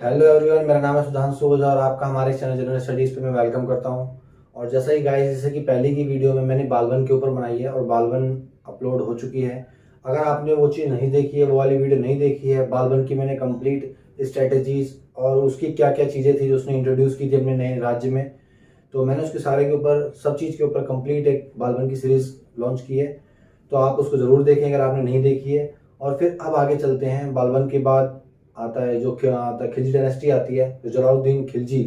Hello everyone, मेरा नाम है सुधांशु ओझा और आपका हमारे चैनल जनरल स्टडीज पे मैं वेलकम करता हूं। और जैसा ही गाइस, जैसे कि पहले की वीडियो में मैंने बालबन के ऊपर बनाई है और बालबन अपलोड हो चुकी है। अगर आपने वो चीज़ नहीं देखी है, वो वाली वीडियो नहीं देखी है, बालबन की मैंने कंप्लीट स्ट्रेटेजीज और उसकी क्या क्या चीज़ें थी जो उसने इंट्रोड्यूस की थी अपने नए राज्य में, तो मैंने उसके सारे के ऊपर, सब चीज़ के ऊपर कंप्लीट एक बालबन की सीरीज़ लॉन्च की है। तो आप उसको ज़रूर देखें अगर आपने नहीं देखी है। और फिर अब आगे चलते हैं। बालबन के बाद आता है जो क्या आता है, खिलजी डायनेस्टी आती है, जो जलालुद्दीन खिलजी,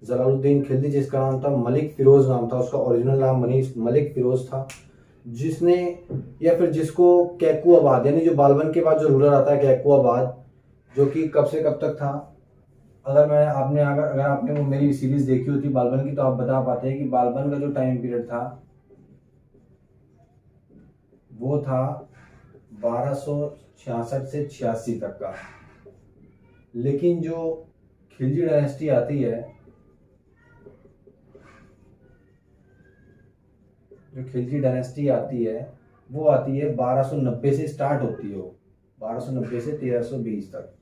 जलालुद्दीन खिलजी जिसका नाम था मलिक फिरोज नाम था, उसका ओरिजिनल नाम मलिक फिरोज था। जिसने, या फिर जिसको कैकुआबाद, यानी जो बालबन के बाद जो रूलर आता है कैकुआबाद, जो कि कब से कब तक था। अगर आपने वो मेरी सीरीज देखी होती बालबन की, तो आप बता पाते हैं कि बालबन का जो टाइम पीरियड था वो था 1266 से 86 तक का। लेकिन जो खिलजी डायनेस्टी आती है, जो खिलजी डायनेस्टी आती है वो आती है 1290 से स्टार्ट होती है वो, 1290 से 1320 तक।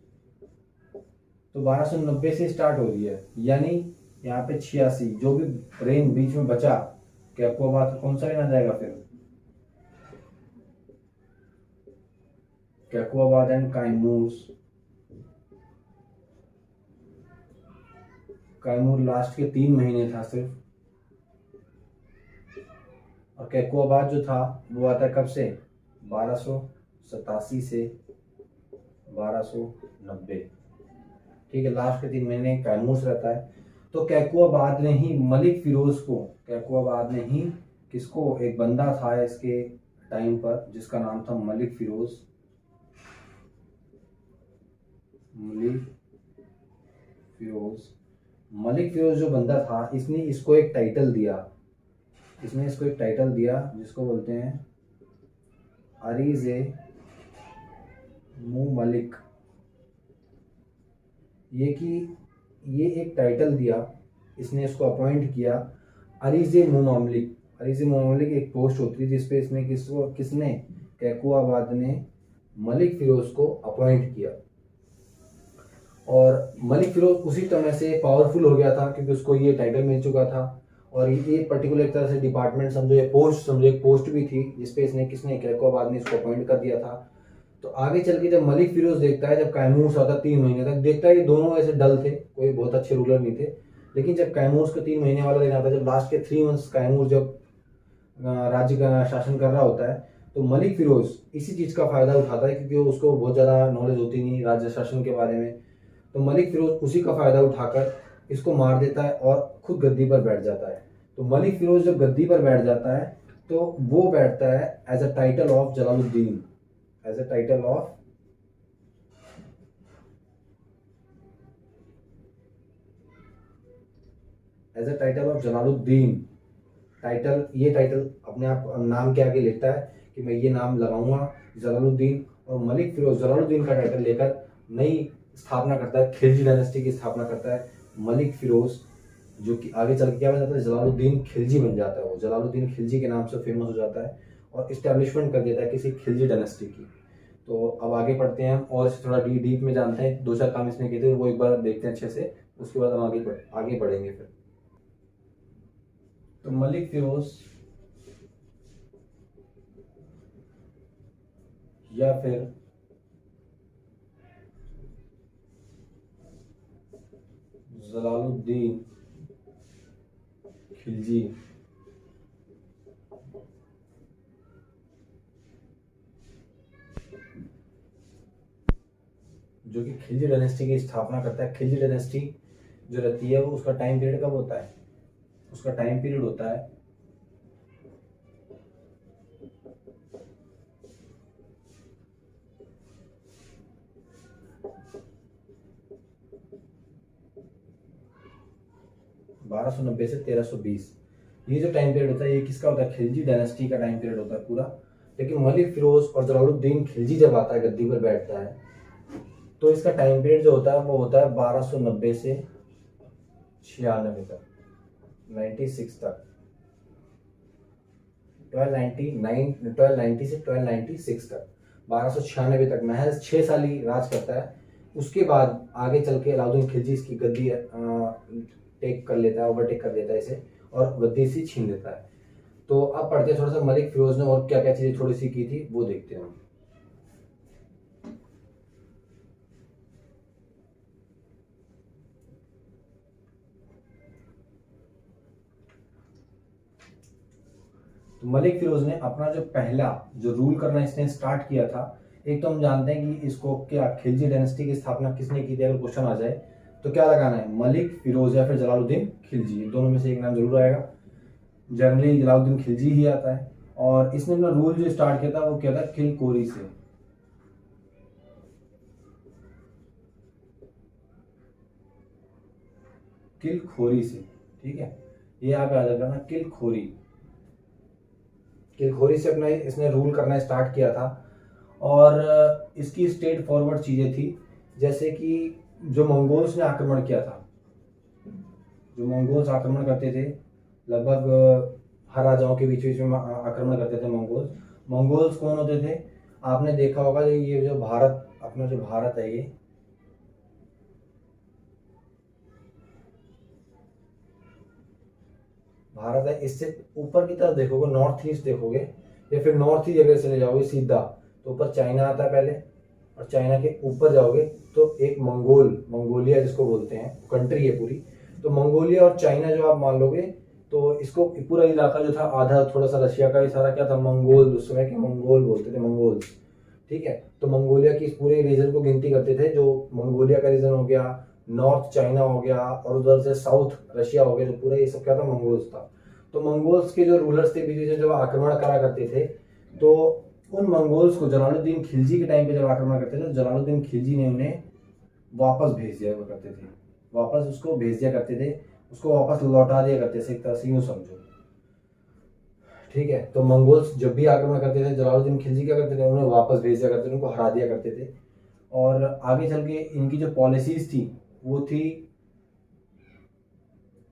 तो 1290 से स्टार्ट हो रही है, यानी यहाँ पे 86 जो भी रेंज बीच में बचा, कैकुआबाद कौन सा रेंज आ जाएगा फिर, कैकुआबाद एंड कायमूर लास्ट के 3 महीने था सिर्फ। और कैकुआबाद जो था वो आता है कब से, 1287 से 1290। ठीक है, लास्ट के 3 महीने कैमूस रहता है। तो कैकुआबाद ने ही मलिक फिरोज को, कैकुआबाद ने ही किसको, एक बंदा था इसके टाइम पर जिसका नाम था मलिक फिरोज। मलिक फिरोज मलिक फिरोज जो बंदा था, इसने इसको एक टाइटल दिया, जिसको बोलते हैं अरीजे मु मलिक। ये एक टाइटल दिया, इसने इसको अपॉइंट किया अरीजे मुमलिक एक पोस्ट होती थी जिसपे इसने किसने, कैकुआबाद ने मलिक फिरोज को अपॉइंट किया। और मलिक फिरोज उसी समय से पावरफुल हो गया था क्योंकि उसको ये टाइटल मिल चुका था। और ये पर्टिकुलर एक तरह से डिपार्टमेंट समझो, ये पोस्ट समझो, एक पोस्ट भी थी जिसपे इसने किसने, कैकुआबाद ने इसको अपॉइंट कर दिया था। तो आगे चल के जब मलिक फिरोज देखता है, जब कैमूस आता 3 महीने तक देखता है, ये दोनों ऐसे डल थे, कोई बहुत अच्छे रूलर नहीं थे। लेकिन जब कैमूस का 3 महीने वाला दिन आता है, जब लास्ट के 3 मंथ्स कैमूस जब राज्य का शासन कर रहा होता है, तो मलिक फिरोज इसी चीज़ का फ़ायदा उठाता है क्योंकि उसको बहुत ज़्यादा नॉलेज होती नहीं राज्य शासन के बारे में। तो मलिक फिरोज उसी का फ़ायदा उठाकर इसको मार देता है और खुद गद्दी पर बैठ जाता है। तो मलिक फिरोज जब गद्दी पर बैठ जाता है, तो वो बैठता है as a title of Jalaluddin, as a title of Jalaluddin. ये टाइटल अपने आप नाम के आगे लिखता है कि मैं ये नाम लगाऊंगा जलालुद्दीन। और मलिक फिरोज जलालुद्दीन का टाइटल लेकर नई स्थापना करता है, खिलजी डायनेस्टी की स्थापना करता है मलिक फिरोज, जो कि आगे चल के क्या बन जाता है, जलालुद्दीन खिलजी बन जाता है। वो जलालुद्दीन खिलजी के नाम से फेमस हो जाता है और इस्टेब्लिशमेंट कर देता है किसी खिलजी डायनेस्टी की। तो अब आगे पढ़ते हैं हम और थोड़ा डीप में जानते हैं, 2-4 काम इसने किए थे वो एक बार देखते हैं अच्छे से, उसके बाद हम आगे बढ़ेंगे फिर। तो मलिक फिरोज या फिर जलालुद्दीन खिलजी, जो कि खिलजी डायनेस्टी की स्थापना करता है। खिलजी डायनेस्टी जो रहती है वो, उसका टाइम पीरियड कब होता है, उसका टाइम पीरियड होता है 1290 से 1320। ये जो टाइम पीरियड होता है ये किसका होता है, खिलजी डायनेस्टी का टाइम पीरियड होता है पूरा। लेकिन मलिक फिरोज और जलालुद्दीन खिलजी जब आता है, गद्दी पर बैठता है, तो इसका टाइम पीरियड जो होता है वो होता है 1290 से 96 तक, 96 तक, 1290 से 1296 तक, 1296 तक महज 6 साल ही राज करता है। उसके बाद आगे चल के अलाउद्दीन खिलजी इसकी गद्दी टेक कर लेता है, ओवरटेक कर लेता है इसे और गद्दी इसी छीन लेता है। तो अब पढ़ते हैं थोड़ा सा मलिक फिरोज ने और क्या क्या चीजें थोड़ी सी की थी, वो देखते हैं हम। तो मलिक फिरोज ने अपना जो पहला जो रूल करना इसने स्टार्ट किया था, एक तो हम जानते हैं कि इसको क्या खिलजी डायनेस्टी की स्थापना किसने की थी, अगर क्वेश्चन आ जाए तो क्या लगाना है, मलिक फिरोज या फिर जलालुद्दीन खिलजी, दोनों में से एक नाम जरूर आएगा। जनरली जलालुद्दीन खिलजी ही आता है। और इसने अपना रूल जो स्टार्ट किया था वो किया था किलकोरी से। किलखोरी से, ठीक है, ये आप याद रखना, किलखोरी। किलखोरी से अपना इसने रूल करना स्टार्ट किया था। और इसकी स्ट्रेट फॉरवर्ड चीजें थी, जैसे कि जो मंगोल्स ने आक्रमण किया था, जो मंगोल्स आक्रमण करते थे, लगभग हर राजाओं के बीच बीच में आक्रमण करते थे मंगोल्स। मंगोल्स कौन होते थे, आपने देखा होगा ये जो भारत, अपना जो भारत है, ये भारत है, इससे ऊपर की तरफ देखोगे, नॉर्थ ईस्ट देखोगे या फिर नॉर्थ ईस्ट अगर चले जाओगे सीधा तो ऊपर चाइना आता है पहले, और चाइना के ऊपर जाओगे तो एक मंगोलिया जिसको बोलते हैं, कंट्री है पूरी। तो मंगोलिया और चाइना जो आप मान लोगे, तो इसको पूरा इलाका जो था, आधा थोड़ा सा रशिया का ही सारा क्या था, मंगोल, उस समय के मंगोल बोलते थे, मंगोल्स, ठीक है। तो मंगोलिया की इस पूरे रीजन को गिनती करते थे, जो मंगोलिया का रीजन हो गया, नॉर्थ चाइना हो गया, और उधर से साउथ रशिया हो गया, जो पूरा ये सब क्या था, मंगोल्स था। तो मंगोल्स के जो रूलर्स थे बीच में जब आक्रमण करा करते थे, तो उन मंगोल्स को जलालुद्दीन खिलजी के टाइम पे जब आक्रमण करते थे, तो जलालुद्दीन खिलजी ने उन्हें वापस भेज दिया करते थे, वापस उसको भेज दिया करते थे, उसको वापस लौटा दिया करते थे, एक तरह से यूं समझो, ठीक है। तो मंगोल्स जब भी आक्रमण करते थे, जलालुद्दीन खिलजी क्या करते थे, उन्हें वापस भेज दिया करते थे, उनको हरा दिया करते थे। और आगे चल के इनकी जो पॉलिसीज थी वो थी,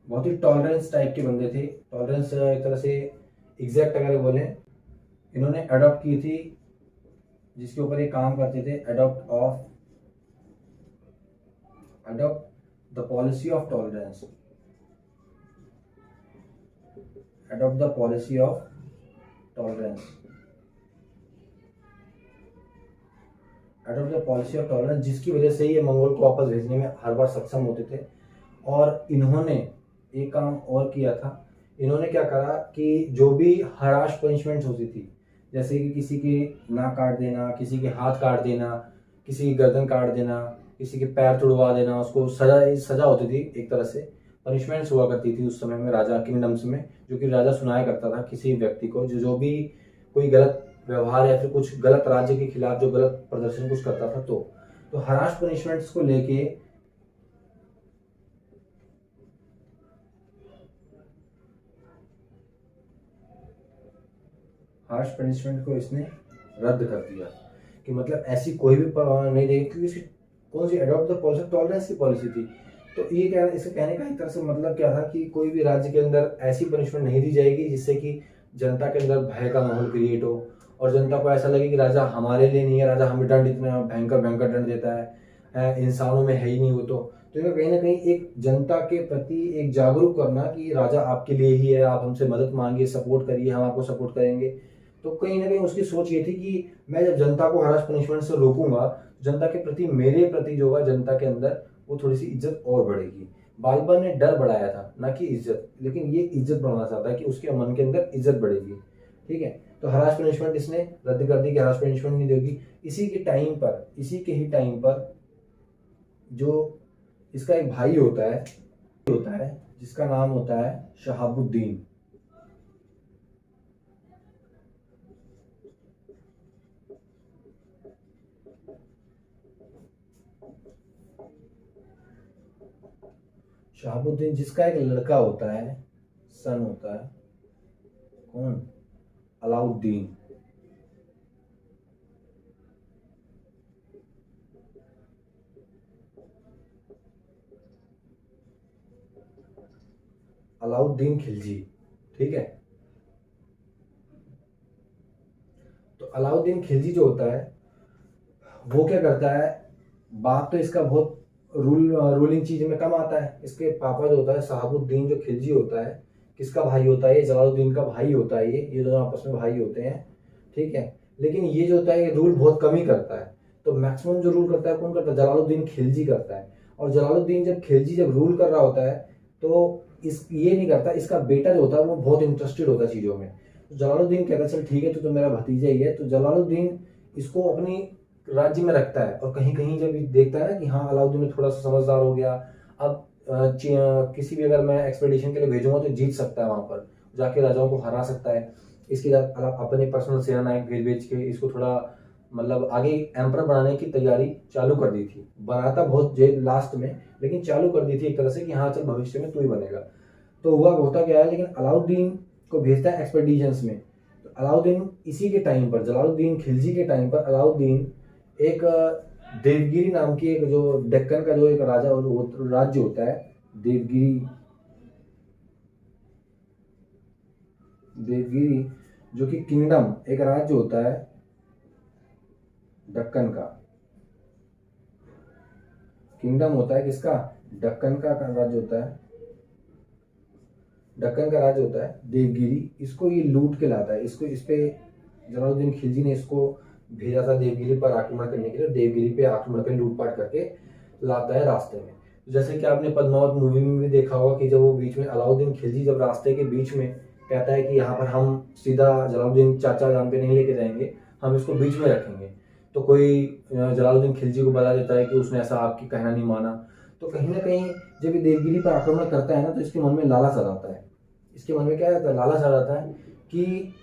बहुत ही टॉलरेंस टाइप के बंदे थे, टॉलरेंस एक तरह से एग्जैक्ट अगर बोले, इन्होंने अडॉप्ट की थी, जिसके ऊपर ये काम करते थे, adopt the policy of tolerance, adopt the policy of tolerance, adopt the policy of tolerance, जिसकी वजह से ये मंगोल को वापस भेजने में हर बार सक्षम होते थे। और इन्होंने एक काम और किया था, इन्होंने क्या करा कि जो भी हराश पनिशमेंट्स होती थी, जैसे कि किसी की नाक काट देना, किसी के हाथ काट देना, किसी की गर्दन काट देना, किसी के पैर तुड़वा देना, उसको सजा होती थी, एक तरह से पनिशमेंट्स हुआ करती थी उस समय में राजा किंगडम्स में, जो कि राजा सुनाया करता था किसी व्यक्ति को जो भी कोई गलत व्यवहार या फिर कुछ गलत राज्य के खिलाफ जो गलत प्रदर्शन कुछ करता था। तो हराश पनिशमेंट्स को लेके हार्श पनिशमेंट को इसने रद्द कर दिया, कि मतलब ऐसी कोई भी नहीं देगी, क्योंकि इसकी कौन सी अडॉप्ट द पॉलिसी टॉलरेंस की पॉलिसी थी। तो ये क्या, इसे कहने का एक तरह से मतलब क्या था कि कोई भी राज्य के अंदर ऐसी पनिशमेंट नहीं दी जाएगी जिससे कि जनता के अंदर भय का माहौल क्रिएट हो, और जनता को ऐसा लगे कि राजा हमारे लिए नहीं है, राजा हमें दंड इतना भयंकर भयंकर दंड देता है, इंसानों में है ही नहीं वो। तो इनका कहीं ना कहीं एक जनता के प्रति एक जागरूक करना कि राजा आपके लिए ही है, आप हमसे मदद मांगिए, सपोर्ट करिए, हम आपको सपोर्ट करेंगे। तो कहीं ना कहीं उसकी सोच ये थी कि मैं जब जनता को हरास पनिशमेंट से रोकूंगा, जनता के प्रति, मेरे प्रति जो होगा जनता के अंदर, वो थोड़ी सी इज्जत और बढ़ेगी। बालबन ने डर बढ़ाया था, ना कि इज्जत, लेकिन ये इज्जत बढ़ाना चाहता है कि उसके मन के अंदर इज्जत बढ़ेगी, ठीक है। तो हरास पनिशमेंट इसने रद्द कर दी कि हरास पनिशमेंट नहीं देगी। इसी के ही टाइम पर जो इसका एक भाई होता है जिसका नाम होता है शहाबुद्दीन। शहाबुद्दीन जिसका एक लड़का होता है, सन होता है, कौन, अलाउद्दीन। अलाउद्दीन खिलजी, ठीक है। तो अलाउद्दीन खिलजी जो होता है वो क्या करता है, बाप तो इसका बहुत रूलिंग चीज में कम आता है। इसके पापा जो होता है शहाबुद्दीन जो खिलजी होता है, किसका भाई होता है, ये जलालुद्दीन का भाई होता है। ये दोनों आपस में भाई होते हैं, ठीक है। लेकिन ये जो होता है ये रूल बहुत कम ही करता है। तो मैक्सिमम जो रूल करता है कौन करता है, जलालुद्दीन खिलजी करता है। और जलालुद्दीन जब खिलजी जब रूल कर रहा होता है तो इस ये नहीं करता, इसका बेटा जो होता है वो बहुत इंटरेस्टेड होता है चीज़ों में। तो जलालुद्दीन कहता है चल ठीक है तो मेरा भतीजा ही है। तो जलालुद्दीन इसको अपनी राज्य में रखता है। और कहीं कहीं जब देखता है ना कि हाँ अलाउद्दीन में थोड़ा सा समझदार हो गया, अब किसी भी अगर मैं एक्सपेडिशन के लिए भेजूंगा तो जीत सकता है, वहां पर जाके राजाओं को हरा सकता है। इसके साथ अपने पर्सनल सेना नायक भेज भेज के इसको थोड़ा मतलब आगे एम्पर बनाने की तैयारी चालू कर दी थी। बनाता बहुत लास्ट में, लेकिन चालू कर दी थी एक तरह से कि हाँ चल भविष्य में तू ही बनेगा। तो हुआ होता क्या है, लेकिन अलाउद्दीन को भेजता है एक्सपेडिशंस में। तो अलाउद्दीन इसी के टाइम पर, जलालुद्दीन खिलजी के टाइम पर, अलाउद्दीन एक देवगिरी नाम की एक जो डेक्कन का जो एक राजा राज्य होता है, देवगिरी देवगिरी जो कि किंगडम एक राज्य होता है दक्कन का, किंगडम होता है किसका, दक्कन का राज्य होता है, दक्कन का राज्य होता है देवगिरी। इसको ये लूट के लाता है, इसको इस पे जलालुद्दीन खिलजी ने इसको भेजा था देवगिरी पर आक्रमण करने के लिए। देवगिरी पे आक्रमण कर लूटपाट करके लाता है रास्ते में। जैसे कि आपने पद्मावत मूवी में भी देखा होगा कि जब वो बीच में अलाउद्दीन खिलजी जब रास्ते के बीच में कहता है कि यहाँ पर हम सीधा जलालुद्दीन चाचा जान पे नहीं लेके जाएंगे, हम इसको बीच में रखेंगे। तो कोई जलालुद्दीन खिलजी को बता देता है कि उसने ऐसा आपकी कहना नहीं माना। तो कहीं ना कहीं जब ये देवगिरी पर आक्रमण करता है ना तो इसके मन में लालच आ जाता है। इसके मन में क्या रहता है, लालच आ जाता है कि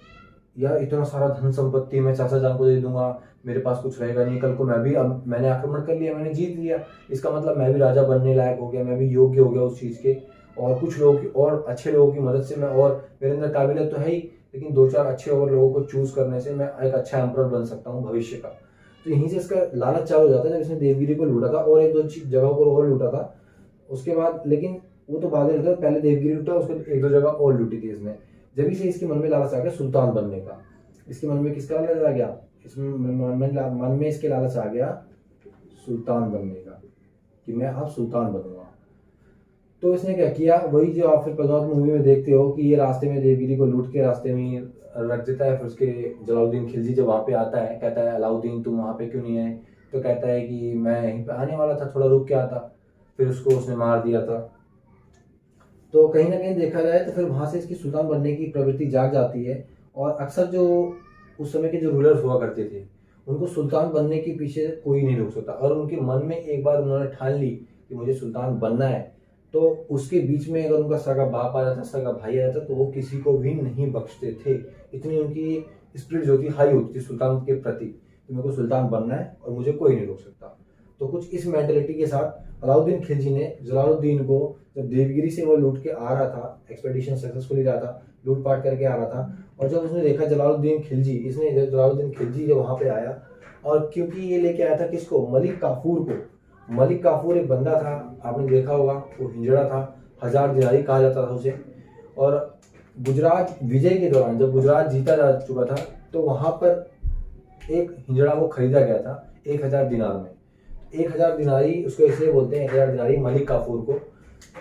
यार इतना सारा धन संपत्ति मैं चाचा जान को दे दूंगा, मेरे पास कुछ रहेगा नहीं, कल को मैं भी, अब मैंने आक्रमण कर लिया, मैंने जीत लिया, इसका मतलब मैं भी राजा बनने लायक हो गया, मैं भी योग्य हो गया उस चीज के। और कुछ लोग और अच्छे लोगों की मदद से मैं, और मेरे अंदर काबिलियत तो है ही, लेकिन दो चार अच्छे और लोगों को चूज करने से मैं एक अच्छा एम्परर बन सकता हूँ भविष्य का। तो यहीं से इसका लालच चालू हो जाता है जब इसने देवगिरी को लूटा था और एक दो जगहों को और लूटा था उसके बाद। लेकिन वो तो बाद में लूटा, पहले देवगिरी लूटा, उसके एक दो जगह और लूटी थी इसने। जब से इसके मन में लालच आ गया सुल्तान बनने का। इसके मन में किसका लालच आ गया, इसमें मन में इसके लालच आ गया सुल्तान बनने का, कि मैं अब सुल्तान बनूंगा। तो इसने क्या किया, वही जो आप फिर पद्मावत मूवी में देखते हो कि ये रास्ते में देवगिरी को लूट के रास्ते में रख देता है। फिर उसके जलालुद्दीन खिलजी जब वहां पे आता है, कहता है अलाउद्दीन तुम वहां पे क्यों नहीं आए, तो कहता है कि मैं यहीं पे आने वाला था, थोड़ा रुक के आता। फिर उसको उसने मार दिया था। तो कहीं ना कहीं देखा जाए तो फिर वहां से इसकी सुल्तान बनने की प्रवृत्ति जाग जाती है। और अक्सर जो उस समय के जो रूलर्स हुआ करते थे उनको सुल्तान बनने के पीछे कोई नहीं रोक सकता। और उनके मन में एक बार उन्होंने ठान ली कि मुझे सुल्तान बनना है, तो उसके बीच में अगर उनका सगा बाप आ जाता, सगा भाई आ जाता, तो वो किसी को भी नहीं बख्शते थे। इतनी उनकी स्पिरिट जो थी हाई होती थी सुल्तान के प्रति, कि मेरे को सुल्तान बनना है और मुझे कोई नहीं रोक सकता। तो कुछ इस मेंटेलिटी के साथ अलाउद्दीन खिलजी ने जलालुद्दीन को, जब देवगिरी से वो लूट के आ रहा था, एक्सपेडिशन सक्सेसफुली रहा था, लूटपाट करके आ रहा था, और जब उसने देखा जलालुद्दीन खिलजी, इसने जलालुद्दीन खिलजी जब वहां पे आया, और क्योंकि ये लेके आया था किसको, मलिक काफूर को। मलिक काफूर एक बंदा था, आपने देखा होगा, वो हिजड़ा था, 1000 दिनारी कहा जाता था उसे। और गुजरात विजय के दौरान जब गुजरात जीता जा चुका था, तो वहां पर एक हिजड़ा वो खरीदा गया था 1000 दिनार में। 1000 दिनारी उसको इसलिए बोलते हैं, 1000 दिनारी मलिक काफूर को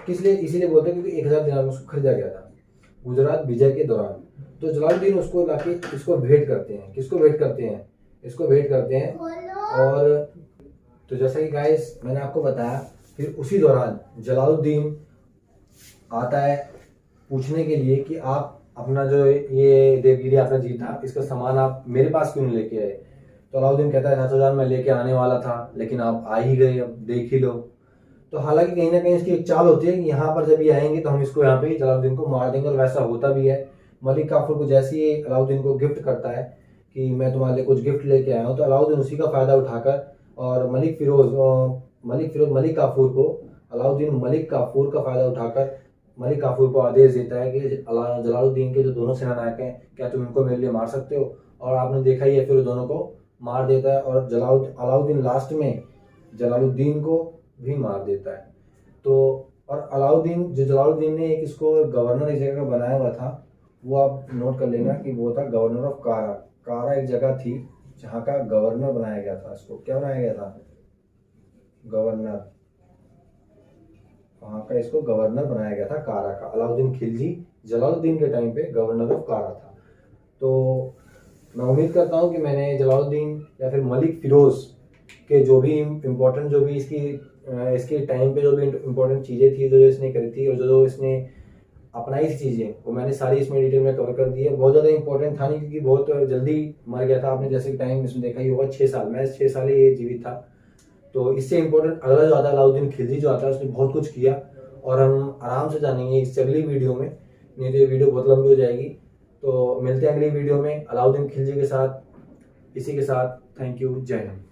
किस लिए इसीलिए बोलते हैं क्योंकि 1000 दिनार में उसको खरीदा गया था गुजरात विजय के दौरान। तो जलालुद्दीन उसको लाके इसको भेंट करते हैं, किसको भेंट करते हैं, इसको भेंट करते हैं। और तो जैसा कि गाइस मैंने आपको बताया, फिर उसी दौरान जलालुद्दीन आता है पूछने के लिए कि आप अपना जो ये देवगिरी आपने जीता, इसका सामान आप मेरे पास क्यों नहीं लेके आए। तो अलाउद्दीन कहता है चाचा जान मैं लेके आने वाला था, लेकिन आप आ ही गए, अब देख ही लो। तो हालांकि कहीं ना कहीं इसकी एक चाल होती है कि यहाँ पर जब ये आएंगे तो हम इसको यहाँ पे जलालुद्दीन को मार देंगे, और वैसा होता भी है। मलिक काफूर को जैसे ही अलाउद्दीन को गिफ्ट करता है कि मैं तुम्हारे लिए कुछ गिफ्ट लेके आया हूँ, तो अलाउद्दीन उसी का फायदा उठाकर और मलिक काफूर को, अलाउद्दीन मलिक काफूर का फायदा उठाकर मलिक काफूर को आदेश देता है कि जलालुद्दीन के जो दोनों सेनानायक हैं, क्या तुम इनको मेरे लिए मार सकते हो। और आपने देखा ही है, फिर दोनों को मार देता है, और अलाउद्दीन लास्ट में जलालुद्दीन को भी मार देता है। तो और जलालुद्दीन ने एक इसको गवर्नर इस जगह का बनाया हुआ था, वो आप नोट कर लेना कि वो था गवर्नर ऑफ कारा। कारा एक जगह थी जहाँ का गवर्नर बनाया गया था, इसको क्या बनाया गया था, गवर्नर, वहाँ का इसको गवर्नर बनाया गया था कारा का। अलाउद्दीन खिलजी जलालुद्दीन के टाइम पे गवर्नर ऑफ कारा था। तो मैं उम्मीद करता हूँ कि मैंने जलालुद्दीन या फिर मलिक फिरोज के जो भी इम्पोर्टेंट, जो भी इसके टाइम पे जो भी इम्पोर्टेंट चीज़ें थी, जो इसने करी थी और जो इसने अपनाई थी चीज़ें, वो मैंने सारी इसमें डिटेल में कवर कर दी है। बहुत ज़्यादा इंपॉर्टेंट था नहीं, क्योंकि बहुत जल्दी मर गया था। आपने जैसे टाइम इसमें देखा ही होगा, 6 साल, मैं 6 साल ही ये जीवित था। तो इससे इम्पोर्टेंट अगला जो आता है अलाउद्दीन खिलजी जो आता है, उसने बहुत कुछ किया और हम आराम से जानेंगे इस अगली वीडियो में, नहीं तो ये वीडियो बहुत लंबी हो जाएगी। तो मिलते हैं अगली वीडियो में अलाउद्दीन खिलजी के साथ। इसी के साथ थैंक यू, जय हिंद।